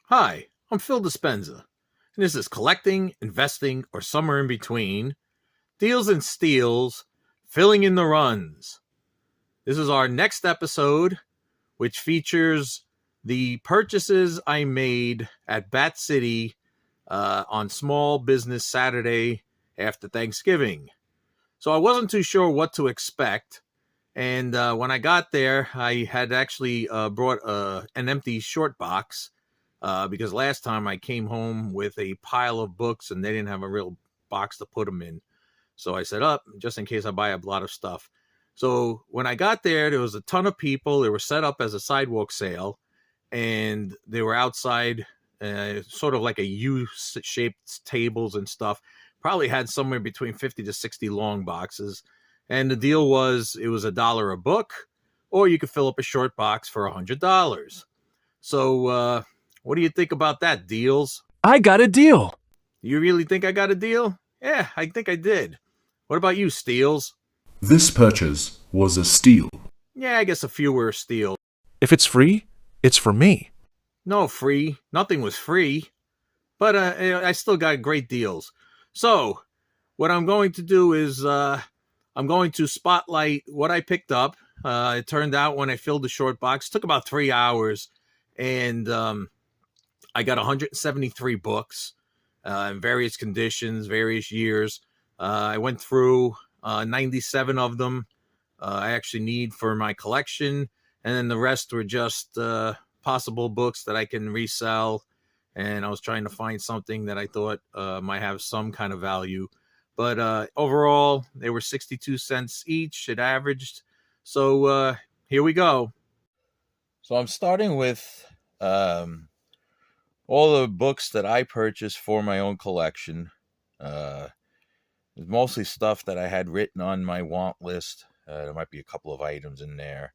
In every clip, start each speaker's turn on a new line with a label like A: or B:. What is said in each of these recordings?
A: Hi, I'm Phil Dispenza, and this is Collecting, Investing, or Somewhere in Between, Deals and Steals, Filling in the Runs. This is our next episode, which features the purchases I made at Bat City on Small Business Saturday after Thanksgiving. So I wasn't too sure what to expect, and when I got there, I had actually brought an empty short box because last time I came home with a pile of books and they didn't have a real box to put them in. So I said, just in case I buy a lot of stuff. So when I got there was a ton of people. They were set up as a sidewalk sale, and they were outside, sort of like a U-shaped tables and stuff. Probably had somewhere between 50 to 60 long boxes. And the deal was it was $1 a book, or you could fill up a short box for $100. So what do you think about that, Deals?
B: I got a deal.
A: You really think I got a deal? Yeah, I think I did. What about you, Steels?
C: This purchase was a steal.
A: Yeah, I guess a few were a steal.
B: If it's free, it's for me.
A: No free. Nothing was free. But I still got great deals. So what I'm going to do is I'm going to spotlight what I picked up. It turned out when I filled the short box, it took about 3 hours. And I got 173 books in various conditions, various years. I went through 97 of them I actually need for my collection. And then the rest were just possible books that I can resell. And I was trying to find something that I thought might have some kind of value. But overall, they were 62 cents each. It averaged. So here we go. So I'm starting with all the books that I purchased for my own collection. It's mostly stuff that I had written on my want list. There might be a couple of items in there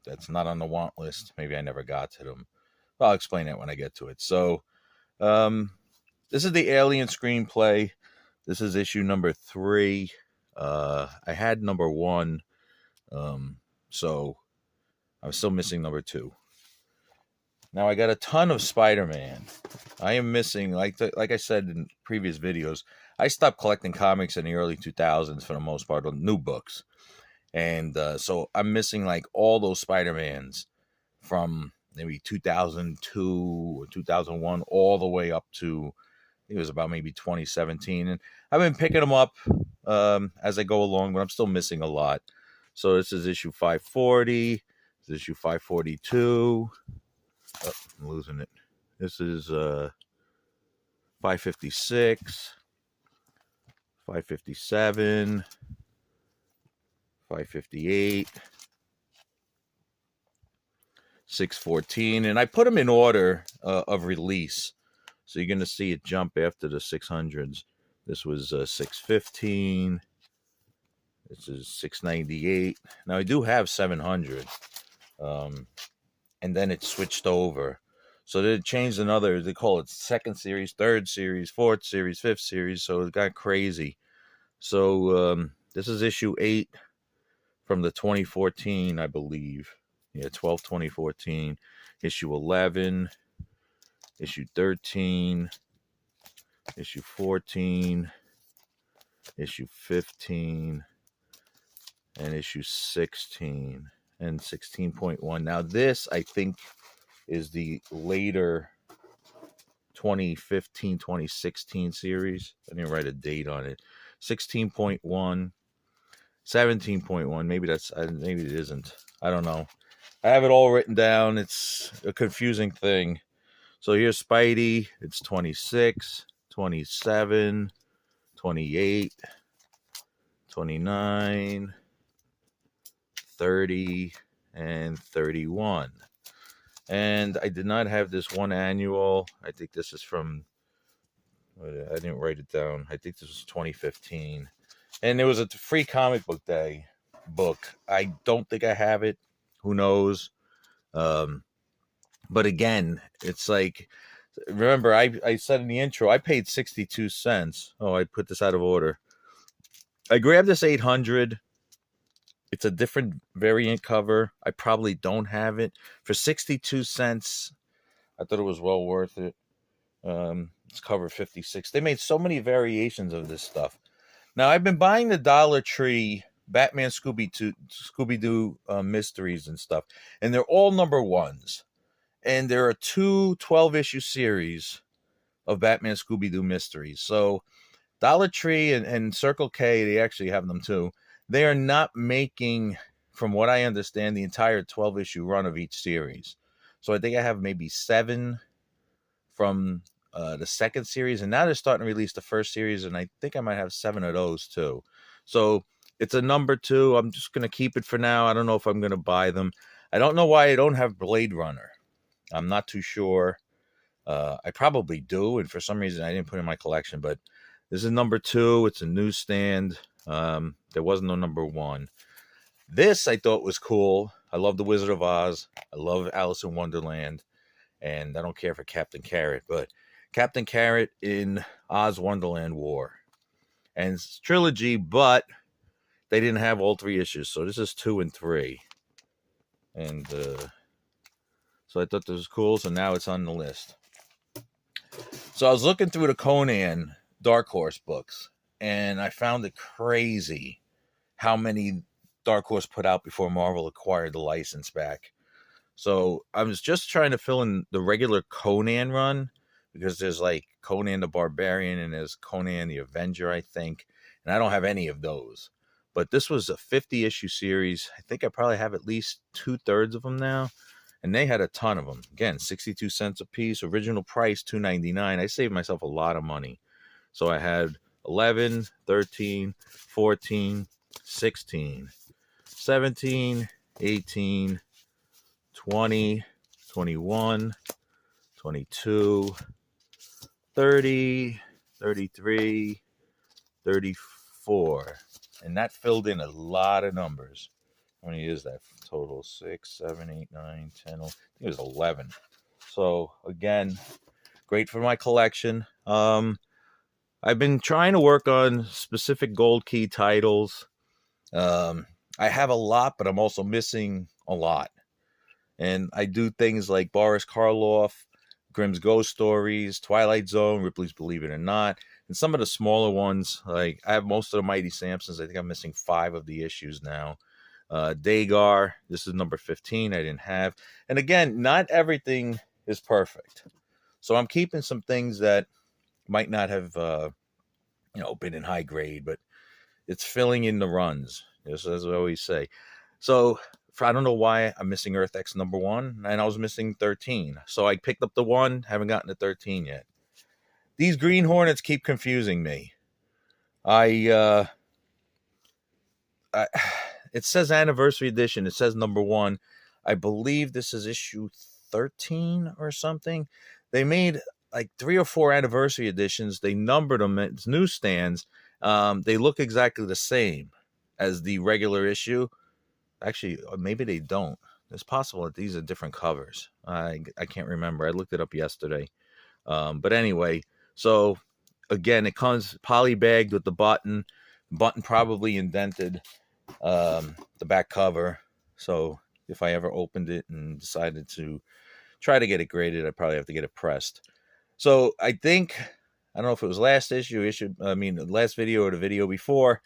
A: that's not on the want list. Maybe I never got to them. I'll explain that when I get to it. So this is the Alien screenplay. This is issue number 3. I had number 1, so I'm still missing number 2. Now I got a ton of Spider-Man. I am missing, like I said in previous videos, I stopped collecting comics in the early 2000s for the most part, on new books. And so I'm missing like all those Spider-Mans from maybe 2002 or 2001 all the way up to, I think it was about maybe 2017. And I've been picking them up as I go along, but I'm still missing a lot. So this is issue 540. This is issue 542. Oh, I'm losing it. This is 556, 557, 558, 614, and I put them in order of release. So you're going to see it jump after the 600s. This was 615. This is 698. Now I do have 700. And then it switched over. So they changed another, they call it second series, third series, fourth series, fifth series. So it got crazy. So this is issue 8 from the 2014, I believe. Yeah, 12/2014. Issue 11, issue 13, issue 14, issue 15, and issue 16. And 16.1. Now this, I think, is the later 2015, 2016 series. I didn't write a date on it. 16.1, 17.1. Maybe it isn't. I don't know. I have it all written down. It's a confusing thing. So here's Spidey. It's 26, 27, 28, 29, 30, and 31. And I did not have this one annual. I think this is from, I didn't write it down. I think this was 2015. And there was a free comic book day book. I don't think I have it. Who knows? But again, it's like, remember, I said in the intro, I paid 62 cents. Oh, I put this out of order. I grabbed this 800. It's a different variant cover. I probably don't have it. For 62 cents, I thought it was well worth it. It's cover 56. They made so many variations of this stuff. Now, I've been buying the Dollar Tree Batman Scooby-Doo mysteries and stuff, and they're all number ones. And there are two 12-issue series of Batman Scooby-Doo mysteries. So Dollar Tree and Circle K, they actually have them too. They are not making, from what I understand, the entire 12-issue run of each series. So I think I have maybe 7 from the second series, and now they're starting to release the first series, and I think I might have 7 of those too. So it's a number 2. I'm just going to keep it for now. I don't know if I'm going to buy them. I don't know why I don't have Blade Runner. I'm not too sure. I probably do, and for some reason I didn't put it in my collection, but this is number 2. It's a newsstand. There was no number 1. This I thought was cool. I love The Wizard of Oz. I love Alice in Wonderland. And I don't care for Captain Carrot, but Captain Carrot in Oz Wonderland War. And it's a trilogy, but they didn't have all 3 issues. So this is 2 and 3. And so I thought this was cool. So now it's on the list. So I was looking through the Conan Dark Horse books, and I found it crazy how many Dark Horse put out before Marvel acquired the license back. So I was just trying to fill in the regular Conan run, because there's like Conan the Barbarian and there's Conan the Avenger, I think. And I don't have any of those. But this was a 50-issue series. I think I probably have at least 2/3 of them now. And they had a ton of them. Again, 62 cents a piece. Original price, $2.99. I saved myself a lot of money. So I had 11, 13, 14, 16, 17, 18, 20, 21, 22, 30, 33, 34. And that filled in a lot of numbers. How many is that? Total 6, 7, 8, 9, 10. I think it was 11. So, again, great for my collection. I've been trying to work on specific gold key titles. I have a lot, but I'm also missing a lot. And I do things like Boris Karloff, Grimm's Ghost Stories, Twilight Zone, Ripley's Believe It or Not, and some of the smaller ones. Like I have most of the Mighty Sampsons. I think I'm missing 5 of the issues now. Dagar, this is number 15. I didn't have. And again, not everything is perfect. So I'm keeping some things that might not have, been in high grade, but it's filling in the runs, as I always say. So I don't know why I'm missing Earth X number 1, and I was missing 13. So I picked up the 1, haven't gotten to 13 yet. These Green Hornets keep confusing me. It says anniversary edition. It says number 1. I believe this is issue 13 or something. They made like 3 or 4 anniversary editions. They numbered them as newsstands. They look exactly the same as the regular issue. Actually, maybe they don't. It's possible that these are different covers. I can't remember. I looked it up yesterday. But anyway, so again, it comes poly-bagged with the button. Button probably indented the back cover. So if I ever opened it and decided to try to get it graded, I'd probably have to get it pressed. So I think, I don't know if it was last last video or the video before,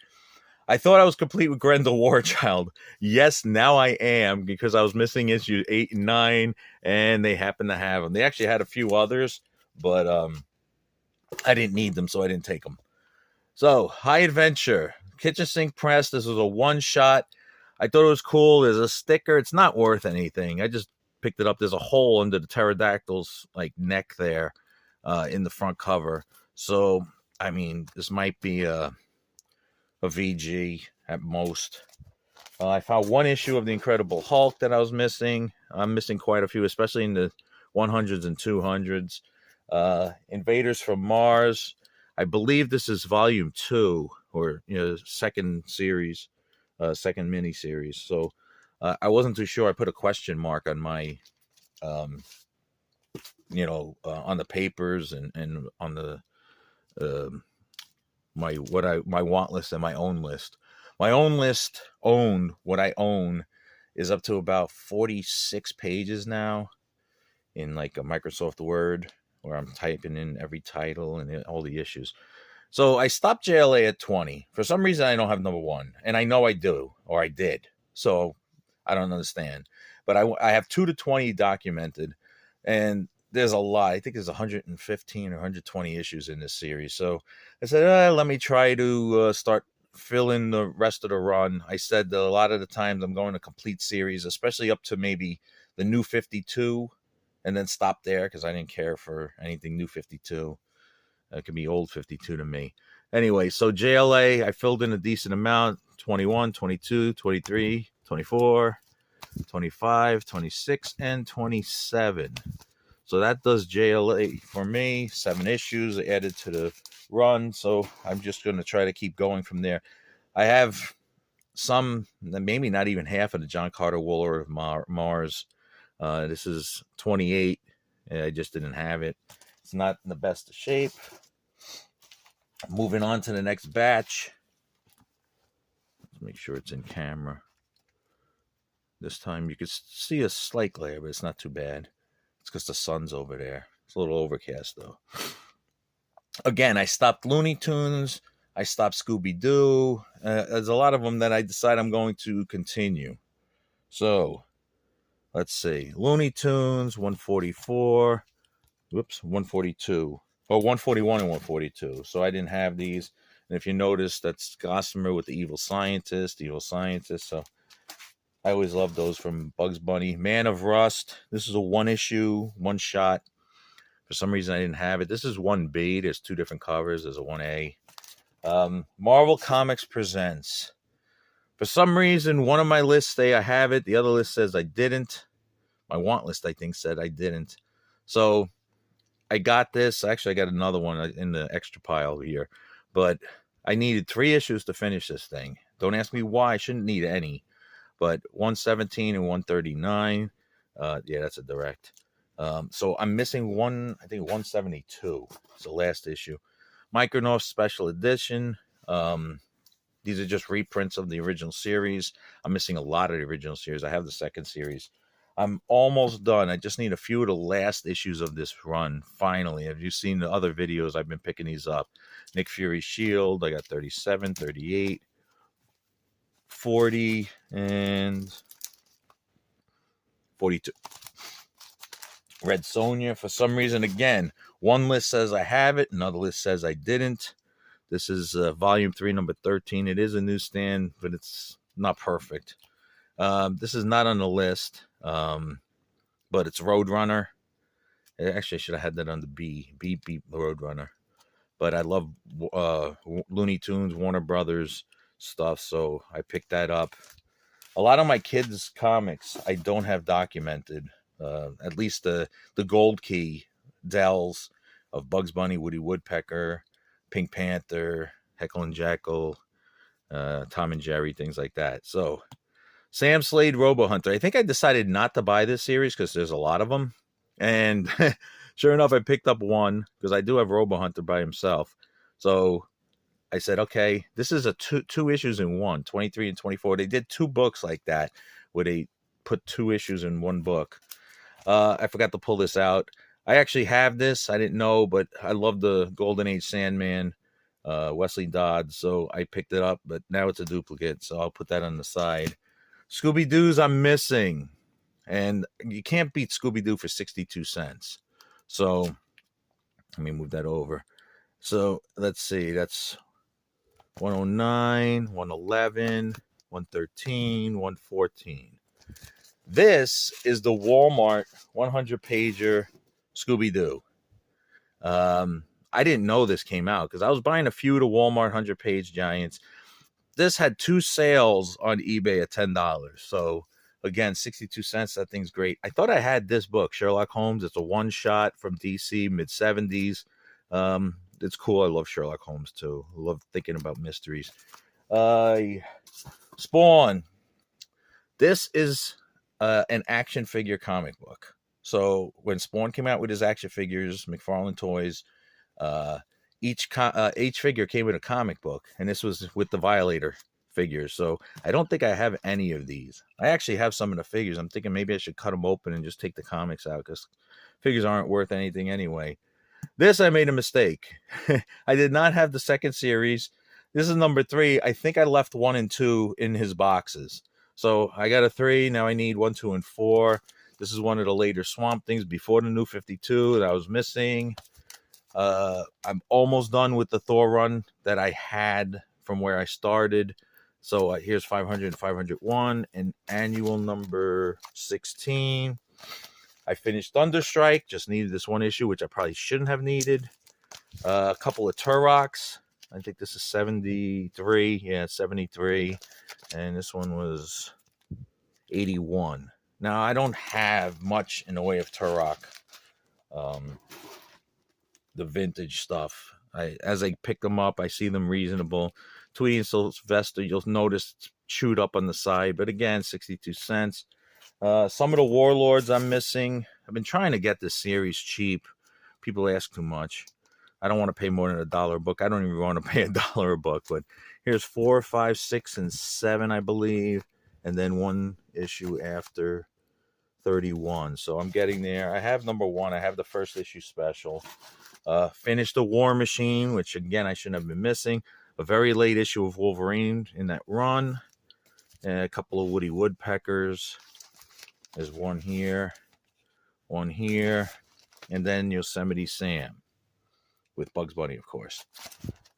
A: I thought I was complete with Grendel Warchild. Yes, now I am, because I was missing issue 8 and 9, and they happened to have them. They actually had a few others, but I didn't need them, so I didn't take them. So, High Adventure, Kitchen Sink Press. This was a one-shot. I thought it was cool. There's a sticker. It's not worth anything. I just picked it up. There's a hole under the pterodactyl's neck there in the front cover. So, I mean, this might be a VG at most. I found 1 issue of the Incredible Hulk that I was missing. I'm missing quite a few, especially in the 100s and 200s. Invaders from Mars. I believe this is volume 2, or second series, second mini series. So I wasn't too sure. I put a question mark on my, on the papers and on the my want list and my own list. My own list what I own is up to about 46 pages now. in like a Microsoft Word where I'm typing in every title and all the issues. So I stopped JLA at 20. For some reason, I don't have number 1, and I know I do, or I did. So I don't understand. But I have 2 to 20 documented, and there's a lot. I think there's 115 or 120 issues in this series. So I said, let me try to start filling the rest of the run. I said that a lot of the times I'm going to complete series, especially up to maybe the new 52, and then stop there because I didn't care for anything new 52. It could be old 52 to me. Anyway, so JLA, I filled in a decent amount, 21, 22, 23, 24, 25, 26, and 27. So that does JLA for me. 7 issues added to the run. So I'm just going to try to keep going from there. I have some, maybe not even half of the John Carter Wooler of Mars. This is 28. I just didn't have it. It's not in the best of shape. Moving on to the next batch. Let's make sure it's in camera. This time you can see a slight glare, but it's not too bad. It's because the sun's over there. It's a little overcast, though. Again, I stopped Looney Tunes. I stopped Scooby-Doo. There's a lot of them that I decide I'm going to continue. So, let's see. Looney Tunes, 144. Whoops, 142. Oh, 141 and 142. So I didn't have these. And if you notice, that's Gossamer with the evil scientist. So I always loved those from Bugs Bunny. Man of Rust. This is a 1-issue, 1-shot. For some reason, I didn't have it. This is 1B. There's 2 different covers. There's a 1A. Marvel Comics Presents. For some reason, one of my lists say I have it. The other list says I didn't. My want list, I think, said I didn't. So I got this. Actually, I got another one in the extra pile here. But I needed 3 issues to finish this thing. Don't ask me why. I shouldn't need any. But 117 and 139. Yeah, that's a direct. So I'm missing one, I think 172. It's the last issue. Micronorth Special Edition. These are just reprints of the original series. I'm missing a lot of the original series. I have the second series. I'm almost done. I just need a few of the last issues of this run. Finally, have you seen the other videos? I've been picking these up. Nick Fury's Shield. I got 37, 38, 40, and 42. Red Sonja. For some reason, again, one list says I have it. Another list says I didn't. This is volume 3, number 13. It is a newsstand, but it's not perfect. This is not on the list, but it's Roadrunner. Actually, I should have had that on the B. Beep, Roadrunner. But I love Looney Tunes, Warner Brothers stuff, so I picked that up. A lot of my kids' comics I don't have documented. At least the Gold Key Dells of Bugs Bunny, Woody Woodpecker, Pink Panther, Heckle and Jekyll, Tom and Jerry, things like that. So Sam Slade, Robo Hunter. I think I decided not to buy this series because there's a lot of them. And sure enough, I picked up one because I do have Robo Hunter by himself. So I said, okay, this is a two issues in one, 23 and 24. They did 2 books like that where they put 2 issues in one book. I forgot to pull this out. I actually have this. I didn't know, but I love the Golden Age Sandman, Wesley Dodds. So I picked it up, but now it's a duplicate. So I'll put that on the side. Scooby-Doo's I'm missing. And you can't beat Scooby-Doo for 62 cents. So let me move that over. So let's see. That's 109, 111, 113, 114. This is the Walmart 100-pager Scooby-Doo. I didn't know this came out because I was buying a few of the Walmart 100-page giants. This had 2 sales on eBay at $10. So again, 62 cents. That thing's great. I thought I had this book, Sherlock Holmes. It's a 1-shot from DC, mid-70s. It's cool. I love Sherlock Holmes too. I love thinking about mysteries. Spawn. This is an action figure comic book. So when Spawn came out with his action figures, McFarlane Toys, each figure came with a comic book, and this was with the Violator figures. So I don't think I have any of these. I actually have some of the figures. I'm thinking maybe I should cut them open and just take the comics out because figures aren't worth anything anyway. This, I made a mistake. I did not have the second series. This is number 3. I think I left 1 and 2 in his boxes. So I got a 3. Now I need 1, 2, and 4. This is one of the later Swamp Things before the New 52 that I was missing. I'm almost done with the Thor run that I had from where I started. So here's 500 and 501 and annual number 16. I finished Thunderstrike, just needed this one issue, which I probably shouldn't have needed. A couple of Turroks. I think this is 73. Yeah, 73. And this one was 81. Now, I don't have much in the way of Turok. The vintage stuff. As I pick them up, I see them reasonable. Tweety and Sylvester, you'll notice it's chewed up on the side. But again, 62 cents. Some of the Warlords I'm missing. I've been trying to get this series cheap. People ask too much. I don't want to pay more than $1 a book. I don't even want to pay $1 a book. But here's 4, 5, 6, and 7, I believe. And then one issue after 31. So I'm getting there. I have number 1. I have the first issue special. Finished the War Machine, which again I shouldn't have been missing. A very late issue of Wolverine in that run. And a couple of Woody Woodpeckers. There's one here, and then Yosemite Sam with Bugs Bunny, of course.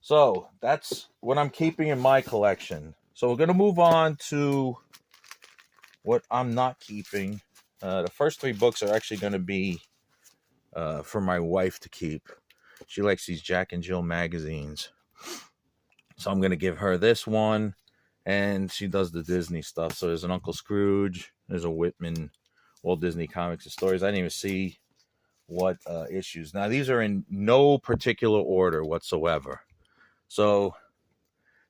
A: So that's what I'm keeping in my collection. So we're going to move on to what I'm not keeping. The first 3 books are actually going to be for my wife to keep. She likes these Jack and Jill magazines. So I'm going to give her this one. And she does the Disney stuff. So there's an Uncle Scrooge. There's a Whitman, Walt Disney Comics and Stories. I didn't even see what issues. Now, these are in no particular order whatsoever. So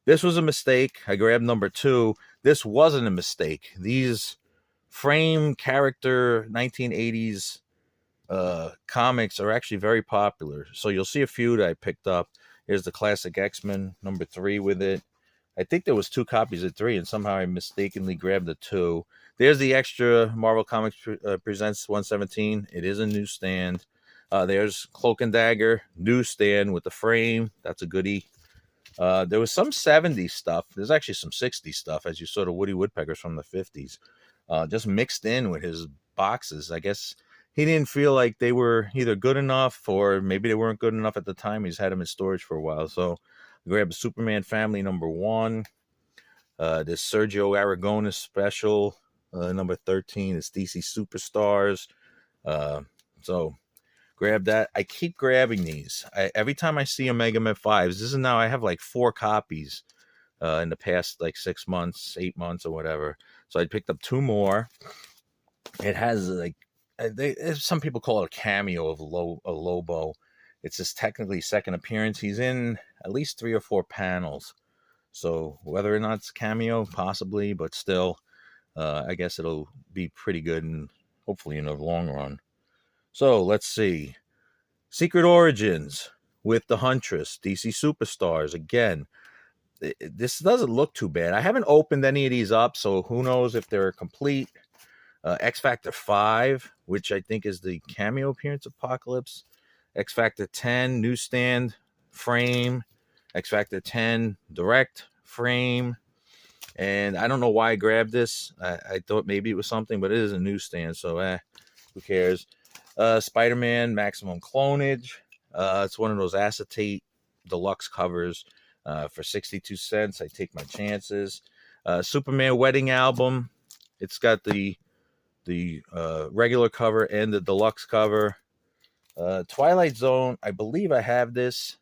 A: this was a mistake. I grabbed number 2. This wasn't a mistake. These frame character 1980s comics are actually very popular. So you'll see a few that I picked up. Here's the classic X-Men number 3 with it. I think there was 2 copies of 3, and somehow I mistakenly grabbed the 2. There's the extra Marvel Comics Presents 117. It is a newsstand. There's Cloak and Dagger newsstand with the frame. That's a goodie. There was some 70s stuff. There's actually some 60s stuff, as you saw the Woody Woodpeckers from the 50s, just mixed in with his boxes. I guess he didn't feel like they were either good enough or maybe they weren't good enough at the time. He's had them in storage for a while. So I grabbed Superman Family number 1. This Sergio Aragonis special, number 13. It's DC Superstars. So grab that. I keep grabbing these. Every time I see Omega Men 5s, this is now, I have like 4 copies in the past like 6 months, 8 months or whatever. So I picked up 2 more. It has like, some people call it a cameo of Lobo. It's his technically second appearance. He's in at least 3 or 4 panels. So whether or not it's a cameo, possibly, but still, I guess it'll be pretty good and hopefully in the long run. So let's see. Secret Origins with the Huntress, DC Superstars. Again, this doesn't look too bad. I haven't opened any of these up, so who knows if they're complete. X Factor 5, which I think is the cameo appearance of Apocalypse. X Factor 10, newsstand, frame. X Factor 10, direct, frame. And I don't know why I grabbed this. I thought maybe it was something, but it is a newsstand, so who cares? Spider-Man, Maximum Clonage. It's one of those acetate deluxe covers for 62 cents. I take my chances. Superman Wedding Album. It's got the regular cover and the deluxe cover. Twilight Zone, I believe I have this.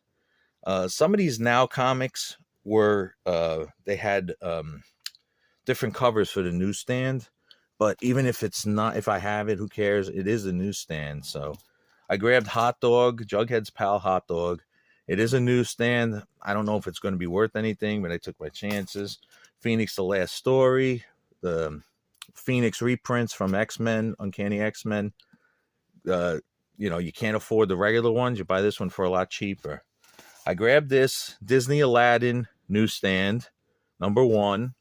A: Some of these Now comics were they had different covers for the newsstand, but even if it's not, if I have it, who cares? It is a newsstand. So I grabbed Hot Dog, Jughead's Pal Hot Dog. It is a newsstand. I don't know if it's going to be worth anything, but I took my chances. Phoenix The Last Story, the Phoenix reprints from X-Men, Uncanny X-Men. You can't afford the regular ones. You buy this one for a lot cheaper. I grabbed this Disney Aladdin newsstand, Number one,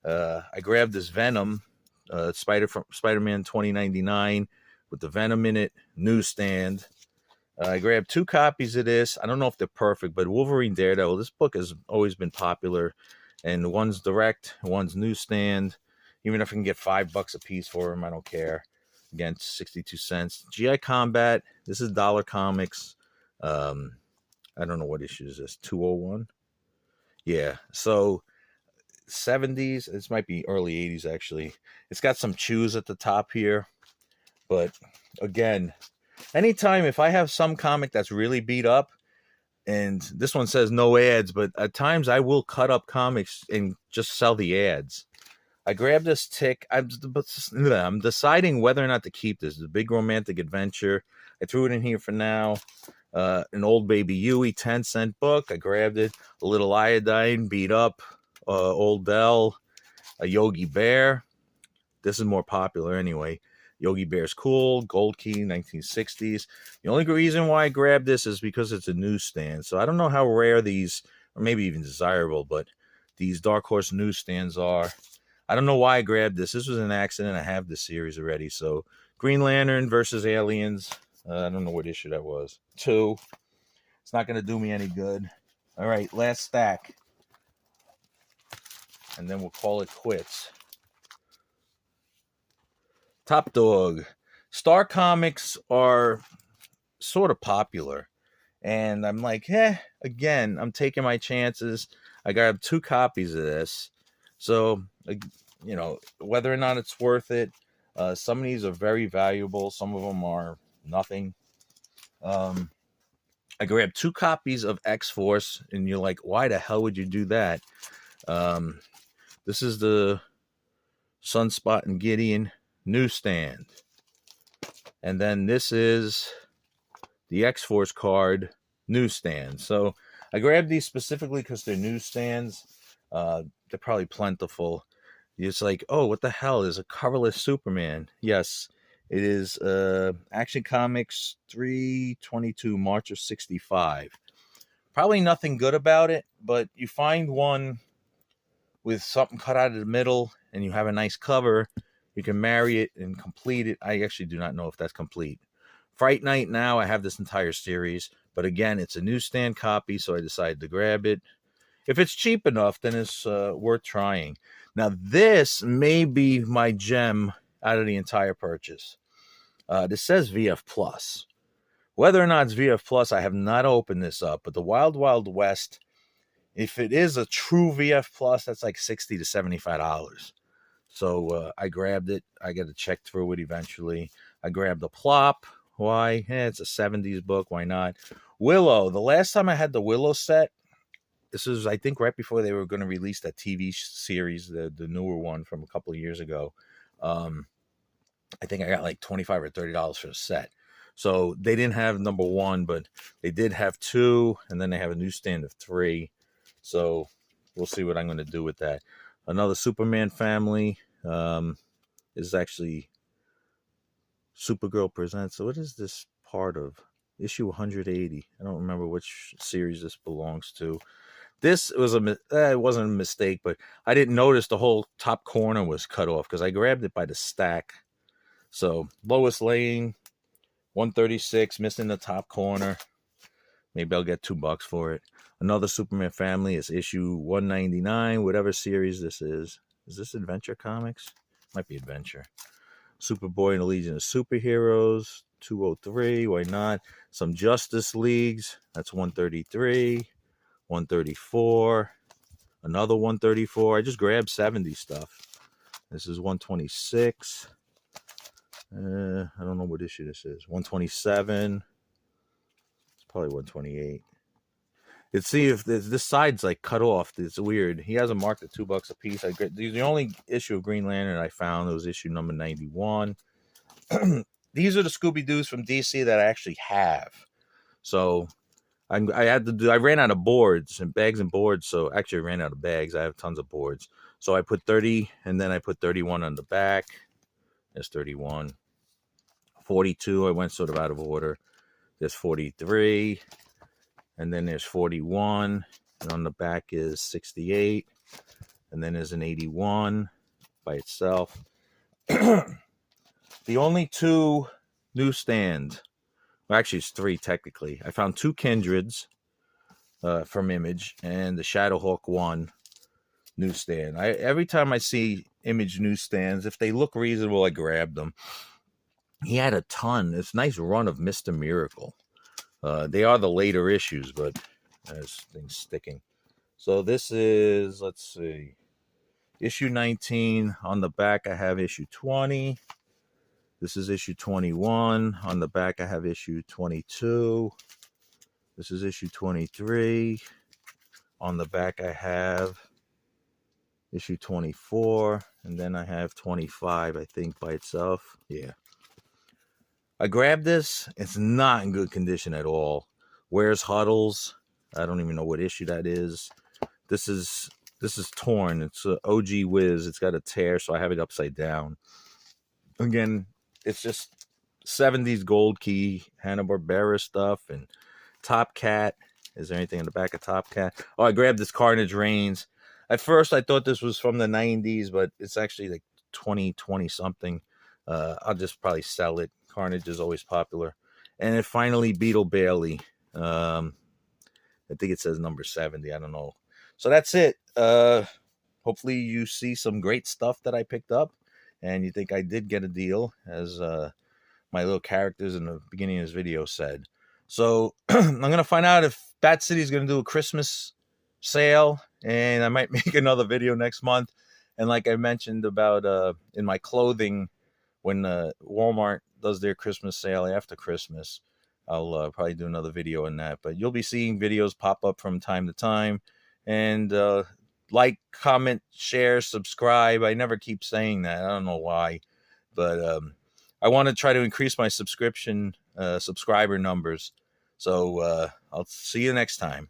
A: I grabbed this Venom, Spider-Man 2099 with the Venom in it, newsstand. I grabbed 2 copies of this. I don't know if they're perfect, but Wolverine Daredevil, this book has always been popular. And one's direct, one's newsstand. Even if I can get $5 a piece for them, I don't care. Again, 62 cents. GI Combat, this is Dollar Comics. I don't know what issue is this, 201? Yeah, so 70s, this might be early 80s actually. It's got some chews at the top here. But again, anytime if I have some comic that's really beat up, and this one says no ads, but at times I will cut up comics and just sell the ads. I grabbed this Tick. I'm deciding whether or not to keep this. It's a big romantic adventure. I threw it in here for now. An Old Baby Huey 10-cent book. I grabbed it. A Little Iodine, beat up. Old Dell. A Yogi Bear. This is more popular anyway. Yogi Bear's cool. Gold Key, 1960s. The only reason why I grabbed this is because it's a newsstand. So I don't know how rare these, or maybe even desirable, but these Dark Horse newsstands are. I don't know why I grabbed this. This was an accident. I have this series already. So Green Lantern versus Aliens. I don't know what issue that was. 2. It's not going to do me any good. All right, last stack. And then we'll call it quits. Top Dog. Star Comics are sort of popular. And I'm like, again, I'm taking my chances. I got 2 copies of this. So, you know, whether or not it's worth it, some of these are very valuable. Some of them are nothing. I grabbed 2 copies of X-Force, and you're like, why the hell would you do that? This is the Sunspot and Gideon newsstand. And then this is the X-Force card newsstand. So I grabbed these specifically because they're newsstands. They're probably plentiful. It's like, oh, what the hell is a coverless Superman? Yes, it is Action Comics 322, March of 65. Probably nothing good about it, but you find one with something cut out of the middle and you have a nice cover, you can marry it and complete it. I actually do not know if that's complete. Fright Night now, I have this entire series, but again, it's a newsstand copy, so I decided to grab it. If it's cheap enough, then it's worth trying. Now, this may be my gem out of the entire purchase. This says VF Plus. Whether or not it's VF Plus, I have not opened this up, but the Wild Wild West, if it is a true VF Plus, that's like $60 to $75. So I grabbed it. I got to check through it eventually. I grabbed the Plop. Why? It's a 70s book. Why not? Willow. The last time I had the Willow set, this was, I think, right before they were going to release that TV series, the newer one from a couple of years ago. I think I got like $25 or $30 for a set. So they didn't have number 1, but they did have 2, and then they have a newsstand of 3. So we'll see what I'm going to do with that. Another Superman family is actually Supergirl Presents. So what is this part of? Issue 180. I don't remember which series this belongs to. This was it wasn't a mistake, but I didn't notice the whole top corner was cut off because I grabbed it by the stack. So Lois Lane, 136, missing the top corner. Maybe I'll get $2 for it. Another Superman family is issue 199, whatever series this is. Is this Adventure Comics? Might be Adventure. Superboy and the Legion of Superheroes, 203. Why not? Some Justice Leagues. That's 133. 134, another 134. I just grabbed 70 stuff. This is 126. I don't know what issue this is. 127. It's probably 128. Let's see if this side's like cut off. It's weird. He has a marked at $2 a piece. The only issue of Green Lantern I found was issue number 91. These are the Scooby-Doos from DC that I actually have. So I ran out of boards and bags and boards. So actually I ran out of bags. I have tons of boards. So I put 30 and then I put 31 on the back. There's 31. 42, I went sort of out of order. There's 43. And then there's 41. And on the back is 68. And then there's an 81 by itself. The only two newsstands, well, actually it's three technically. I found two Kindreds from Image and the Shadowhawk 1 newsstand. Every time I see Image newsstands, if they look reasonable, I grab them. He had a ton. It's a nice run of Mr. Miracle. They are the later issues, but there's things sticking. So this is, let's see, issue 19. On the back, I have issue 20. This is issue 21. On the back, I have issue 22. This is issue 23. On the back, I have issue 24. And then I have 25, I think, by itself. Yeah. I grabbed this. It's not in good condition at all. Where's Huddles? I don't even know what issue that is. This is torn. It's a OG Wiz. It's got a tear, so I have it upside down. Again, it's just 70s Gold Key, Hanna-Barbera stuff, and Top Cat. Is there anything in the back of Top Cat? Oh, I grabbed this Carnage Reigns. At first, I thought this was from the 90s, but it's actually like 2020 something. I'll just probably sell it. Carnage is always popular. And then finally, Beetle Bailey. I think it says number 70. I don't know. So that's it. Hopefully you see some great stuff that I picked up and you think I did get a deal, as my little characters in the beginning of this video said. So I'm going to find out if Bat City is going to do a Christmas sale, and I might make another video next month. And like I mentioned about in my clothing, when Walmart does their Christmas sale after Christmas, I'll probably do another video on that. But you'll be seeing videos pop up from time to time. And like, comment, share, subscribe. I never keep saying that. I don't know why. But I want to try to increase my subscriber numbers. So I'll see you next time.